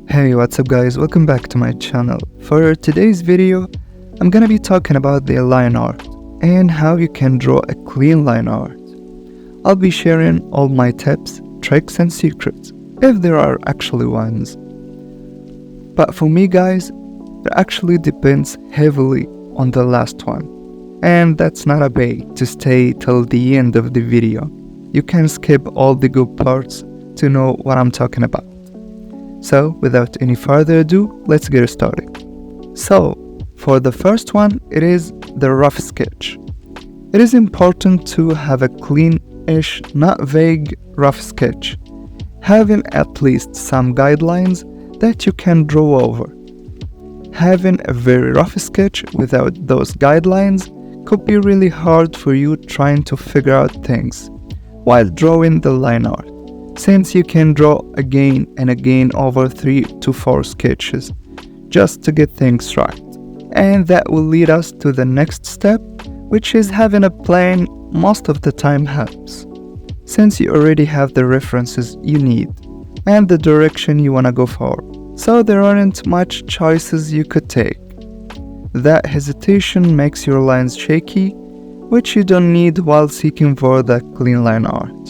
Hey, what's up guys, welcome back to my channel. For today's video, I'm gonna be talking about the line art and how you can draw a clean line art. I'll be sharing all my tips, tricks and secrets, if there are actually ones. But for me guys, it actually depends heavily on the last one. And that's not a bait to stay till the end of the video. You can skip all the good parts to know what I'm talking about. So, without any further ado, let's get started. So, for the first one, it is the rough sketch. It is important to have a clean-ish, not vague, rough sketch, having at least some guidelines that you can draw over. Having a very rough sketch without those guidelines could be really hard for you trying to figure out things while drawing the line art, since you can draw again and again over 3 to 4 sketches just to get things right. And that will lead us to the next step, which is having a plan most of the time helps, since you already have the references you need and the direction you want to go for. So there aren't much choices you could take. That hesitation makes your lines shaky, which you don't need while seeking for the clean line art.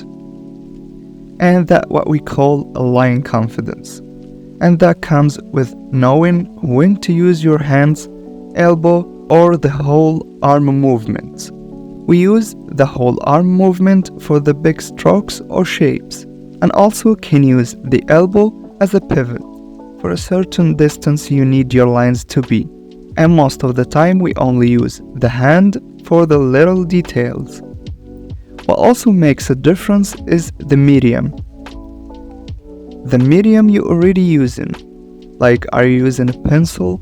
And that's what we call a line confidence. And that comes with knowing when to use your hands, elbow, or the whole arm movements. We use the whole arm movement for the big strokes or shapes, and also can use the elbow as a pivot for a certain distance you need your lines to be. And most of the time we only use the hand for the little details. What also makes a difference is the medium. The medium you're already using, like are you using a pencil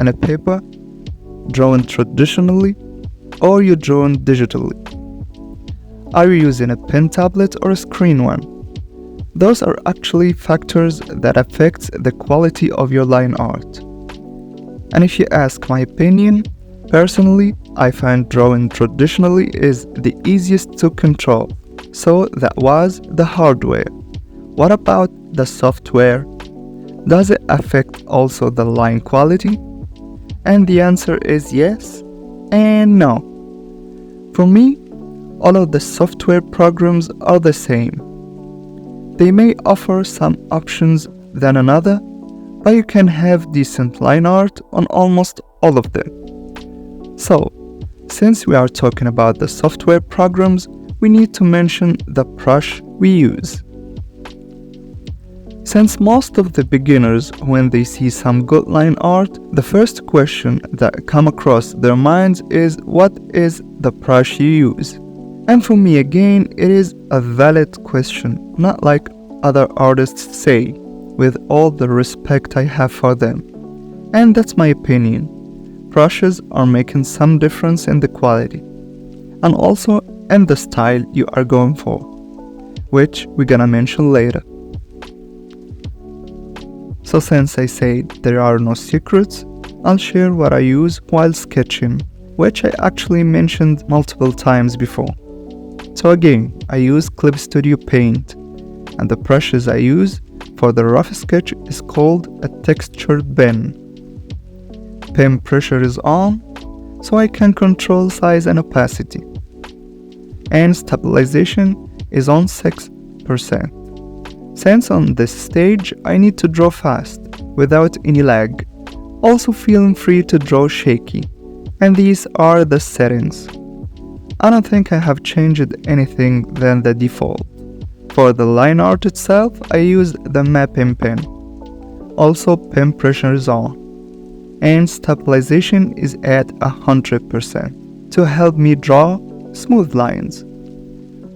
and a paper, drawn traditionally, or you're drawn digitally? Are you using a pen tablet or a screen one? Those are actually factors that affect the quality of your line art. And if you ask my opinion, personally, I find drawing traditionally is the easiest to control, so that was the hardware. What about the software? Does it affect also the line quality? And the answer is yes and no. For me, all of the software programs are the same. They may offer some options than another, but you can have decent line art on almost all of them. So, since we are talking about the software programs, we need to mention the brush we use. Since most of the beginners, when they see some good line art, the first question that comes across their minds is what is the brush you use? And for me again, it is a valid question, not like other artists say, with all the respect I have for them. And that's my opinion. Brushes are making some difference in the quality, and also in the style you are going for, which we're gonna mention later. So since I said there are no secrets, I'll share what I use while sketching, which I actually mentioned multiple times before. So again, I use Clip Studio Paint, and the brushes I use for the rough sketch is called a textured pen. Pen pressure is on, so I can control size and opacity. And stabilization is on 6%. Since on this stage I need to draw fast, without any lag, also feeling free to draw shaky, and these are the settings. I don't think I have changed anything than the default. For the line art itself, I use the mapping pen. Also pen pressure is on, and stabilization is at 100% to help me draw smooth lines,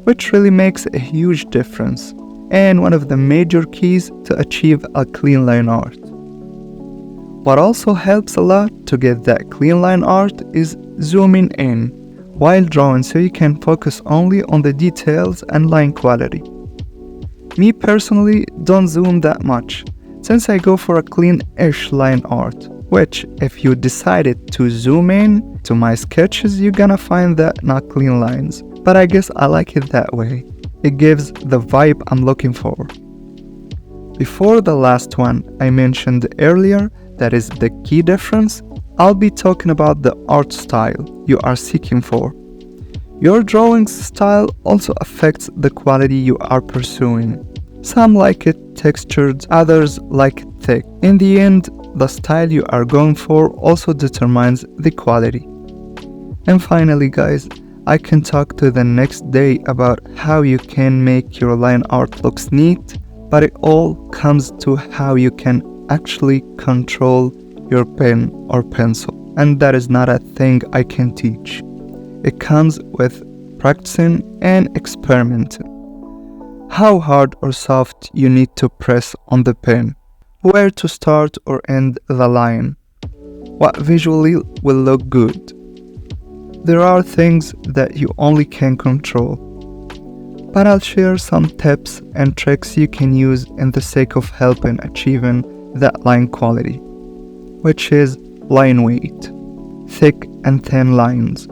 which really makes a huge difference and one of the major keys to achieve a clean line art. What also helps a lot to get that clean line art is zooming in while drawing so you can focus only on the details and line quality. Me personally don't zoom that much, since I go for a clean-ish line art, which if you decided to zoom in to my sketches, you're gonna find that not clean lines, but I guess I like it that way. It gives the vibe I'm looking for. Before the last one I mentioned earlier, that is the key difference, I'll be talking about the art style you are seeking for. Your drawing style also affects the quality you are pursuing. Some like it textured, others like it thick. In the end, the style you are going for also determines the quality. And finally guys, I can talk to the next day about how you can make your line art looks neat, but it all comes to how you can actually control your pen or pencil. And that is not a thing I can teach. It comes with practicing and experimenting. How hard or soft you need to press on the pen, where to start or end the line, what visually will look good. There are things that you only can control, but I'll share some tips and tricks you can use in the sake of helping achieving that line quality, which is line weight, thick and thin lines.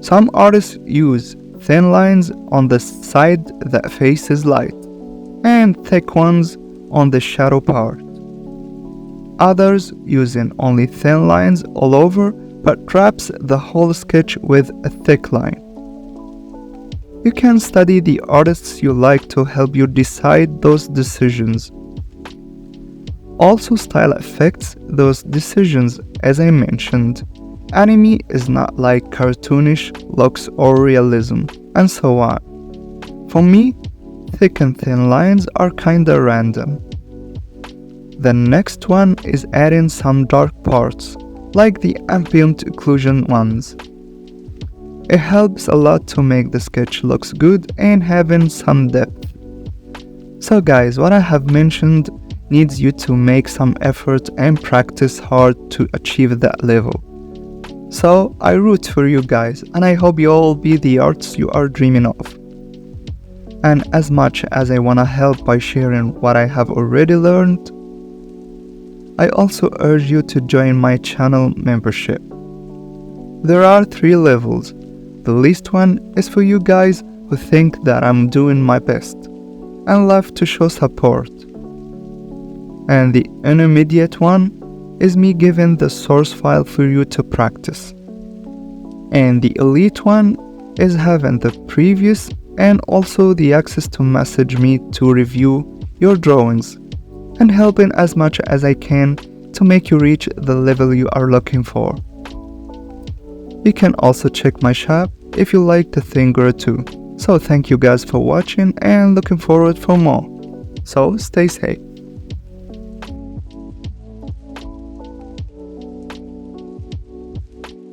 Some artists use thin lines on the side that faces light, and thick ones on the shadow part. Others using only thin lines all over, but wraps the whole sketch with a thick line. You can study the artists you like to help you decide those decisions. Also, style affects those decisions, as I mentioned. Anime is not like cartoonish looks or realism, and so on. For me, thick and thin lines are kinda random. The next one is adding some dark parts, like the ambient occlusion ones. It helps a lot to make the sketch looks good and having some depth. So guys, what I have mentioned needs you to make some effort and practice hard to achieve that level. So I root for you guys, and I hope you all be the artists you are dreaming of. And as much as I wanna help by sharing what I have already learned, I also urge you to join my channel membership. There are 3 levels. The least one is for you guys who think that I'm doing my best and love to show support. And the intermediate one is me giving the source file for you to practice. And the elite one is having the previous and also the access to message me to review your drawings and helping as much as I can to make you reach the level you are looking for. You can also check my shop if you like a thing or two. So thank you guys for watching and looking forward for more. So stay safe.